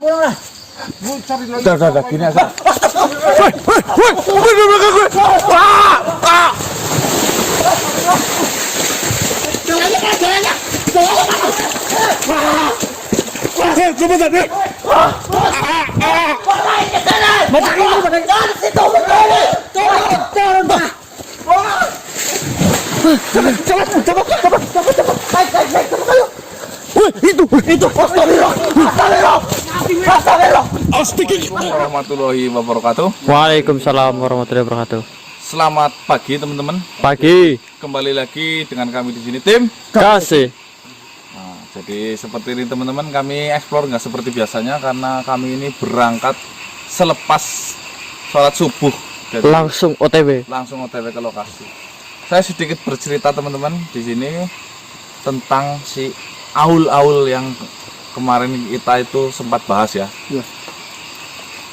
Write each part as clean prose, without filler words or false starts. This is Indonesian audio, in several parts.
Pulang lah. Gue cari lagi. Udah, gini aja. Warahmatullahi wabarakatuh. Waalaikumsalam warahmatullahi wabarakatuh. Selamat pagi teman-teman. Pagi. Kembali lagi dengan kami di sini tim. Kasih. Nah, jadi seperti ini teman-teman, kami explore nggak seperti biasanya karena kami ini berangkat selepas sholat subuh. Jadi Langsung OTW. langsung OTW ke lokasi. Saya sedikit bercerita teman-teman di sini tentang si aul-aul yang kemarin kita itu sempat bahas ya. Iya.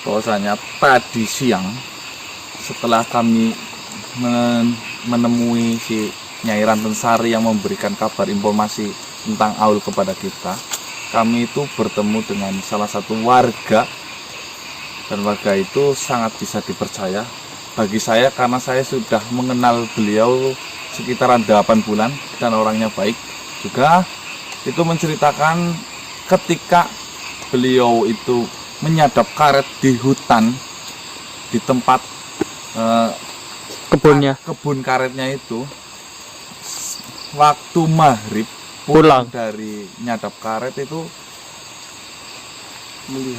Bahwasanya tadi siang setelah kami menemui si Nyai Rantensari yang memberikan kabar informasi tentang aul kepada kita, kami itu bertemu dengan salah satu warga, dan warga itu sangat bisa dipercaya bagi saya karena saya sudah mengenal beliau sekitaran 8 bulan dan orangnya baik juga. Itu menceritakan ketika beliau itu menyadap karet di hutan, di tempat Kebun karetnya itu, waktu maghrib Pulang. dari nyadap karet itu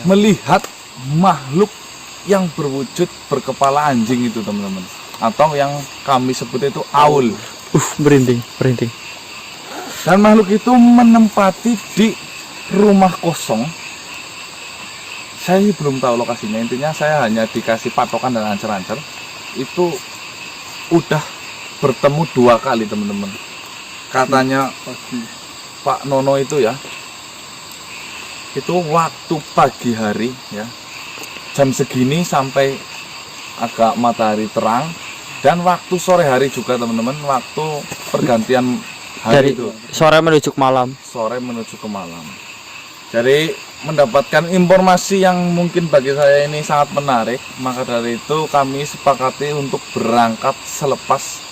melihat makhluk yang berwujud berkepala anjing itu teman-teman, atau yang kami sebut itu aul. Merinding. Dan makhluk itu menempati di rumah kosong. Saya belum tahu lokasinya, intinya saya hanya dikasih patokan dan ancer-ancer. Itu udah bertemu 2 kali teman-teman. Katanya Pak Nono itu ya, itu waktu pagi hari ya, jam segini sampai agak matahari terang, dan waktu sore hari juga teman-teman, waktu pergantian hari Dari itu, sore menuju ke malam. sore menuju ke malam. Jadi mendapatkan informasi yang mungkin bagi saya ini sangat menarik, maka dari itu kami sepakati untuk berangkat selepas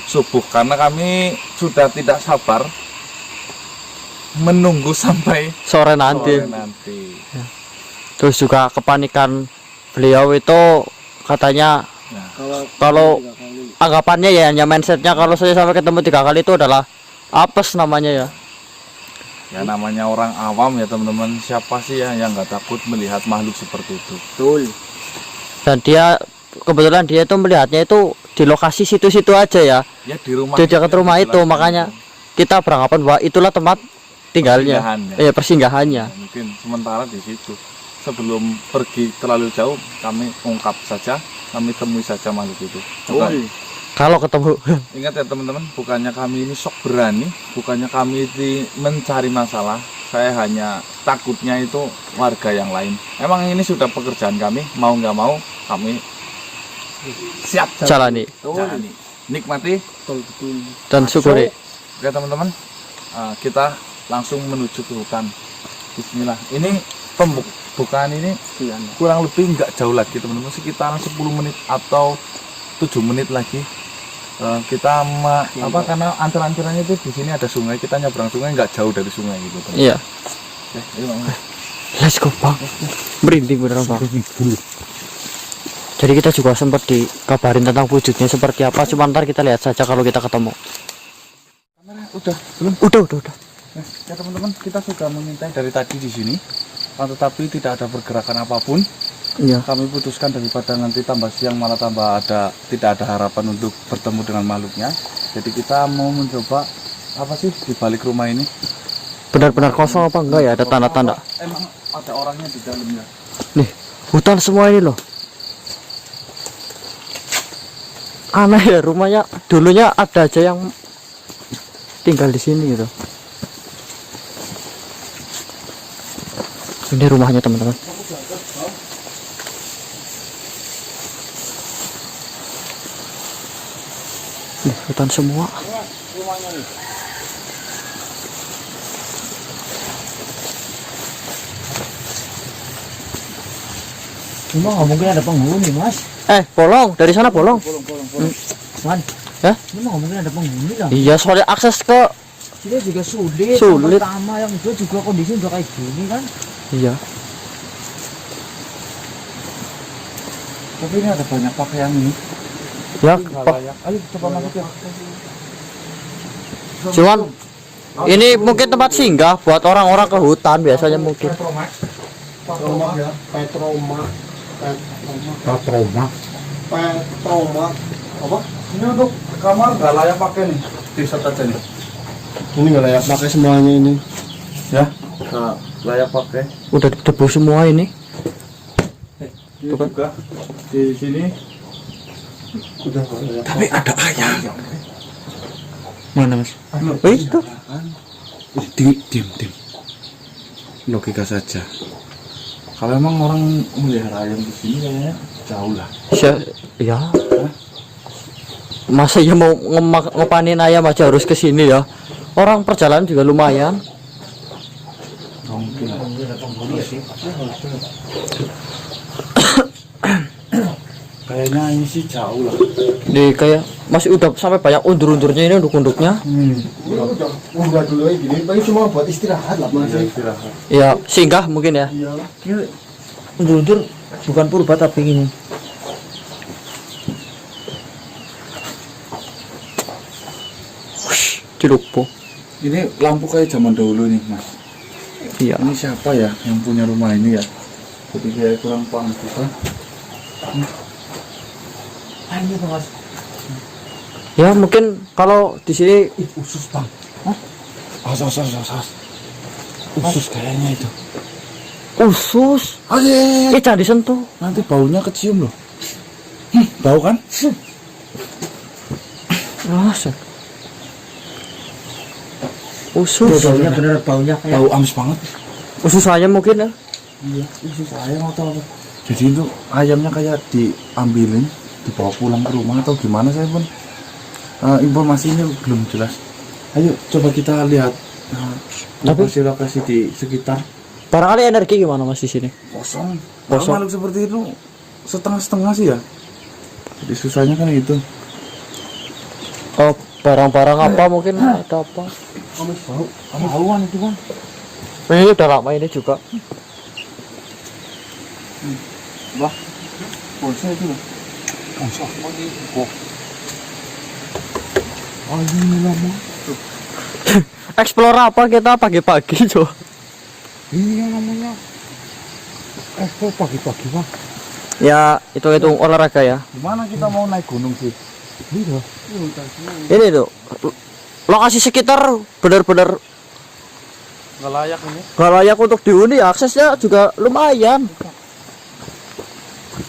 subuh karena kami sudah tidak sabar menunggu sampai Sore nanti. Terus juga kepanikan beliau itu katanya Nah, kalau anggapannya ya, hanya mindsetnya kalau saya sampai ketemu 3 kali itu adalah apes namanya ya. ya namanya orang awam ya teman-teman, siapa sih ya yang nggak takut melihat makhluk seperti itu? Betul. Dan dia kebetulan dia itu melihatnya itu di lokasi situ-situ aja ya. Ya di rumah. Di dekat rumah itu, makanya kita beranggapan bahwa itulah tempat tinggalnya. Persinggahannya. Persinggahannya. Ya, mungkin sementara di situ. Sebelum pergi terlalu jauh, kami ungkap saja, kami temui saja makhluk itu. Bukan, Kalau ketemu ingat ya teman-teman, bukannya kami ini sok berani, bukannya kami ini mencari masalah. Saya hanya takutnya itu warga yang lain. Emang ini sudah pekerjaan kami, mau nggak mau kami siap jalani jalani. Nikmati dan syukuri. Oke teman-teman, kita langsung menuju ke hutan. Bismillah. Ini pembukaan ini kurang lebih nggak jauh lagi teman-teman, sekitaran 10 menit atau 7 menit lagi. Kita karena ancer-ancerannya itu di sini ada sungai, kita nyebrang sungai nggak jauh dari sungai gitu teman. Iya. Oke, ayo, Bang. Let's go bang. Merinding beneran bang. Jadi kita juga sempat dikabarin tentang wujudnya seperti apa, cuma ntar kita lihat saja kalau kita ketemu. Kamera udah belum? Udah. Nah, ya teman-teman, kita sudah mengintai dari tadi di sini, tetapi tidak ada pergerakan apapun. Iya. Kami putuskan daripada nanti tambah siang malah tidak ada harapan untuk bertemu dengan makhluknya. Jadi kita mau mencoba apa sih di balik rumah ini? Benar-benar kosong apa enggak ya? Ada tanda-tanda. Emang ada orangnya di dalamnya. Nih, hutan semua ini loh. Aneh ya, rumahnya dulunya ada aja yang tinggal di sini gitu. Ini rumahnya teman-teman. Nih, hutan semua. Cuma nggak mungkin ada penghuni, Mas. Bolong dari sana bolong. Man, Hah? cuma nggak mungkin ada penghuni lah. Iya, soalnya akses ke Dia juga sulit. Sulit. Yang pertama, yang kedua juga kondisi udah kayak gini kan. iya. Tapi ini ada banyak pakaian ini. Ya, Nggak Pak. layak. Ayo coba masuk ya. Cuman ini mungkin tempat singgah buat orang-orang ke hutan biasanya mungkin. Petroma ya. Petroma. Apa? Ini untuk kamar nggak layak pakai nih. T-shirt aja nih. Ini nggak layak pakai semuanya ini. Ya, nggak layak pakai. Udah debu semua ini. Ini juga di sini. Udah nggak layak. Tapi ada ayam. Mana, Mas? Itu. Diam. Logika saja. Kalau emang orang melihara ayam di sini kayaknya jauh lah. Ya. Masa ya mau ngepanin ayam aja harus ke sini ya. Orang perjalanan juga lumayan. Nggak mungkin lah. Kayaknya ini sih jauh lah. Nih kayak masih udah sampai banyak undur-undurnya ini unduk-unduknya. Ini udah dulu aja gini. Paling cuma buat istirahat lah Mas. Istirahat. Ya, singgah mungkin ya. Iya. Ini undur-undur bukan purba tapi ini. Cilupo. Ini lampu kayak zaman dahulu nih, Mas. Iya. Ini siapa ya yang punya rumah ini ya? Jadi kayak kurang paham juga. Ini tuh Mas. Ya mungkin kalau di sini Usus bang. Hah? Usus. Usus kayaknya itu. usus. Ayo, Jangan disentuh. nanti baunya kecium loh. Bau kan? Masa? Usus. Baunya bener baunya kayak Bau amis banget. Usus ayam mungkin ya. Iya, usus ayam atau apa? Jadi itu ayamnya kayak diambilin, dibawa pulang ke rumah atau gimana saya pun informasinya belum jelas. Ayo coba kita lihat lokasi-lokasi di sekitar. Barangkali energi gimana Mas di sini? Kosong. Kosong. Makhluk seperti itu setengah-setengah sih ya. Jadi susahnya kan itu. Oh, barang-barang apa mungkin ada apa? bauan itu kan. Ini udah lama ini juga. Pulsa itu loh. Pulsa. Oh ini lama. Explore apa kita pagi-pagi coba? Ini yang namanya kok pagi-pagi Pak. Ya itu olahraga ya. Gimana kita mau naik gunung sih? Iya. Ini tuh lokasi sekitar benar-benar Nggak layak ini. gak layak untuk dihuni. Aksesnya juga lumayan.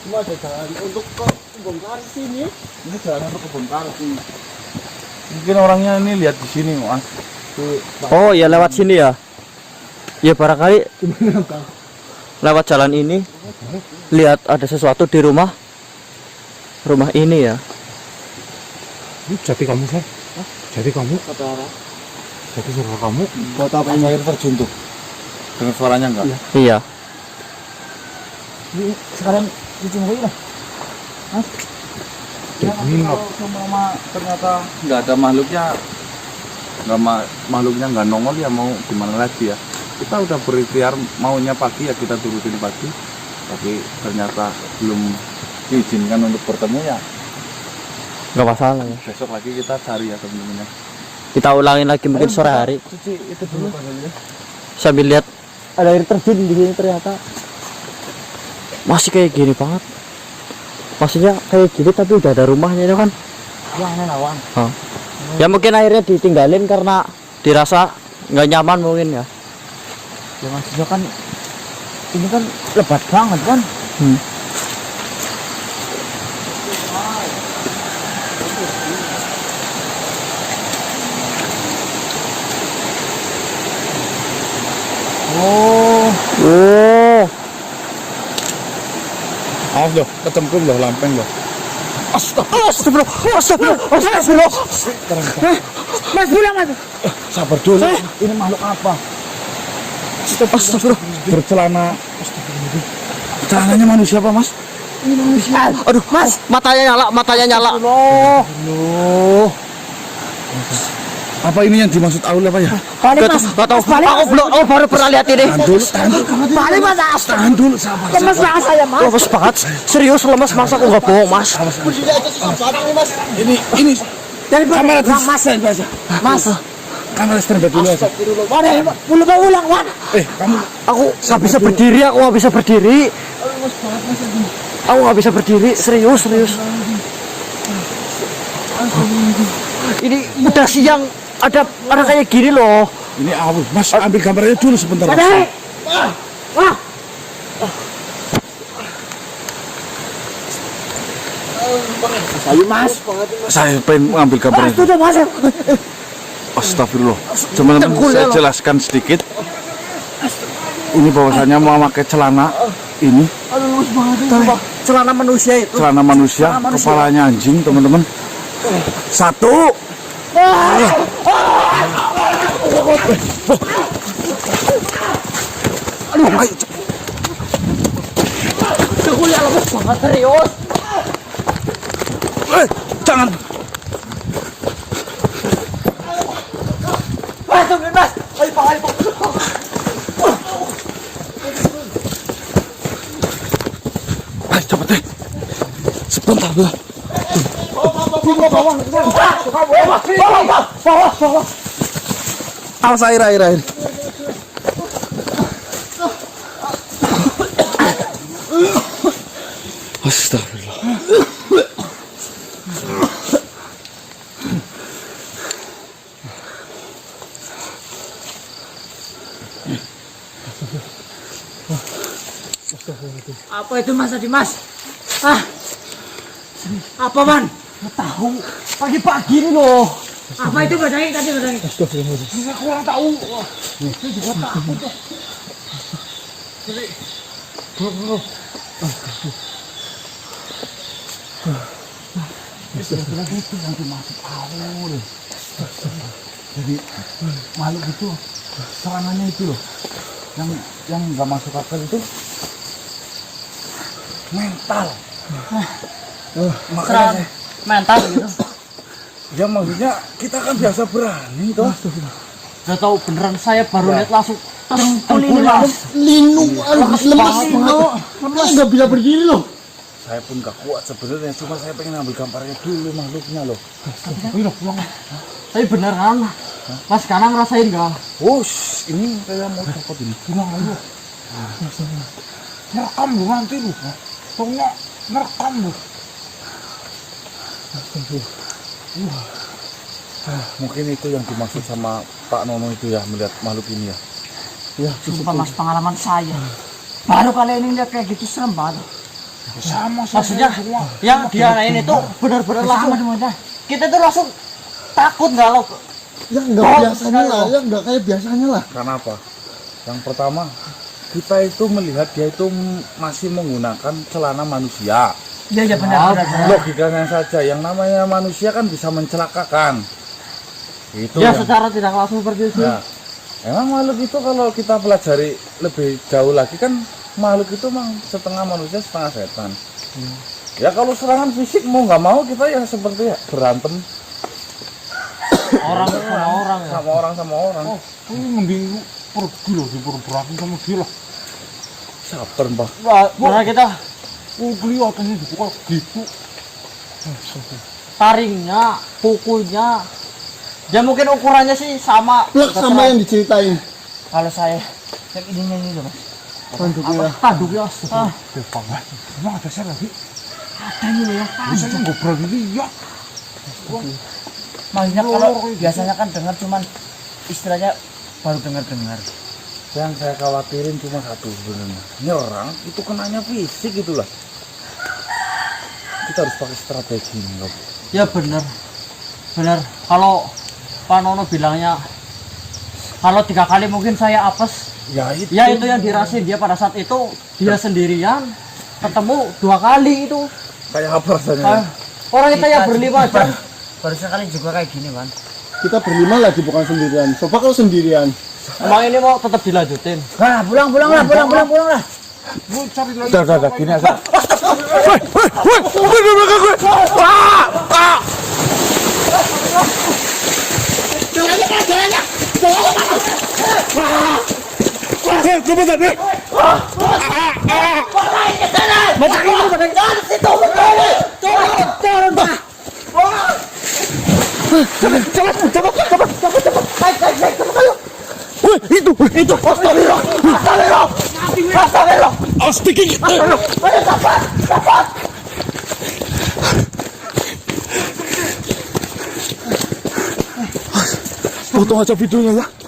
Cuma ada jalan untuk ke bongkar sini. Ini jalan untuk kebun sih. Mungkin orangnya ini lihat di sini, Mas. Tuh, Oh ya lewat sini ya. Ya barangkali lewat jalan ini lihat ada sesuatu di rumah ini ya. Ini jadi kamu saya. Jadi kamu kata orang. jadi suara kamu. Kota apa ini air terjun tuh? Dengar suaranya enggak? Iya. Ini sekarang cuci muka lah. Ya, nanti kalau semua ternyata nggak ada makhluknya, makhluknya nggak nongol ya mau gimana lagi ya? Kita udah berikhtiar maunya pagi ya kita turutin pagi, tapi ternyata belum diizinkan untuk bertemu ya. Nggak masalah ya. Besok lagi kita cari ya teman-temannya. Kita ulangin lagi mungkin sore hari Cuci itu dulu sambil lihat ada air terjun di sini ternyata masih kayak gini banget. Maksudnya kayak gini tapi udah ada rumahnya itu kan. Yang aneh lawan. Ya mungkin airnya ditinggalin karena dirasa nggak nyaman mungkin ya. Ya maksudnya kan ini kan lebat banget kan. Oh, awas loh, kecemplung loh, lampeng loh. Astagfirullah. Mas pulang Mas. Sabar dulu. Ini makhluk apa? Astagfirullah. Bercelana Celananya manusia apa, Mas? Ini manusia. Aduh, Mas, matanya nyala. Loh. Apa ini yang dimaksud Aul apa ya? Balik Mas. Gak tahu. Balik, Aku Mas. belum, baru pernah lihat ini. Tahan dulu. Balik Mas. Tahan dulu, sabar. Lemes banget saya Mas. Lemes banget. Serius lemes, Mas, aku nggak bohong, Mas. Ini Dari kamera belakang Mas. Mas. kamera standby dulu aja. Mana? Belum mau ulang, Wan. Kamu Aku nggak bisa berdiri, aku nggak bisa berdiri. Aku nggak bisa berdiri, serius. Ini udah siang, ada kayak gini loh. ini Aul, Mas ambil gambarnya dulu sebentar. Mas. Ada. Wah. Ayo Mas. Saya pengen mengambil gambarnya. Mas, tuh Mas. Astagfirullah. Teman-teman saya jelaskan sedikit. Ini bahwasanya mau pakai celana ini Aduh, lemes banget. Celana manusia itu. celana manusia, kepalanya anjing, teman-teman. Satu. Aduh, ayo. Kuliah lemes banget serius. Jangan. Mas, tungguin Mas. Ayo Pak, ayo Pak. Ayo cepet deh. Sebentar dulu. Bawah. Awas air. Astagfirullah. Apa itu Mas tadi Mas? Apa Man? Nggak tahu. Pagi-pagi ini loh. Apa itu badai tadi badai? Astagfirullah. Aku kurang tahu. Saya juga takut. Lagi itu yang dimaksud Aul. Jadi makhluk itu serangannya itu loh. Yang nggak masuk akal itu mental. Makanya Mental gitu. ya maksudnya kita kan biasa berani toh. Udah tahu beneran saya baru lihat langsung tengkul ini Mas, Mas. Linu, lemes banget. Nggak bisa berdiri loh. Saya pun gak kuat sebenarnya, cuma saya pengen ambil gambarnya dulu makhluknya loh. Wih, pulang. Tapi beneran Mas sekarang ngerasain nggak? Wush, ini saya mau copot ini. Pulang aja. Ngerekam lu nanti lu. Pokoknya ngerekam lu. Mungkin itu yang dimaksud sama Pak Nono itu ya, melihat makhluk ini ya. Ya, sumpah Mas, pengalaman saya. Baru kali ini lihat kayak gitu serem banget. Sama Maksudnya yang dia ini tuh benar-benar langsung kita tuh langsung takut nggak lo? Ya nggak biasanya lah, ya nggak kayak biasanya lah. Karena apa? Yang pertama, kita itu melihat dia itu masih menggunakan celana manusia. Iya benar. Logikanya saja, yang namanya manusia kan bisa mencelakakan. Itu Ya yang- secara tidak langsung seperti itu. Ya, emang makhluk itu kalau kita pelajari lebih jauh lagi kan makhluk itu memang setengah manusia setengah setan. Ya kalau serangan fisik mau nggak mau kita ya seperti ya, berantem Orang sama orang ya. sama orang. Ini mending pergi loh, berantem sama dia lah. Sabar mbak. Karena kita Kelihatannya dibuka gitu. taringnya, pukulnya, ya mungkin ukurannya sih sama. Plek sama yang diceritain. Kalau saya yang ininya ini loh Mas. Tanduknya. Tanduknya. Ya banget. Emang ada saya lagi. Ada ini loh ya. Bisa nggak berani lihat. Makanya kalau biasanya kan dengar cuman istilahnya baru dengar. Yang saya khawatirin cuma satu sebenarnya, nyerang itu kenanya fisik gitulah. Kita harus pakai strategi nih, Rob. Ya benar. Kalau Pak Nono bilangnya kalau 3 kali mungkin saya apes. Ya itu. Ya itu yang dirasain dia pada saat itu dia sendirian ketemu 2 kali itu. Kayak apa rasanya? Orang kita yang berlima aja. Baru sekali juga kayak gini, Wan. Kita berlima lagi bukan sendirian. Coba kalau sendirian. Emang ini mau tetap dilanjutin. Nah, pulang lah. Gue cari lagi. Udah, gini aja. Potong aja videonya ya.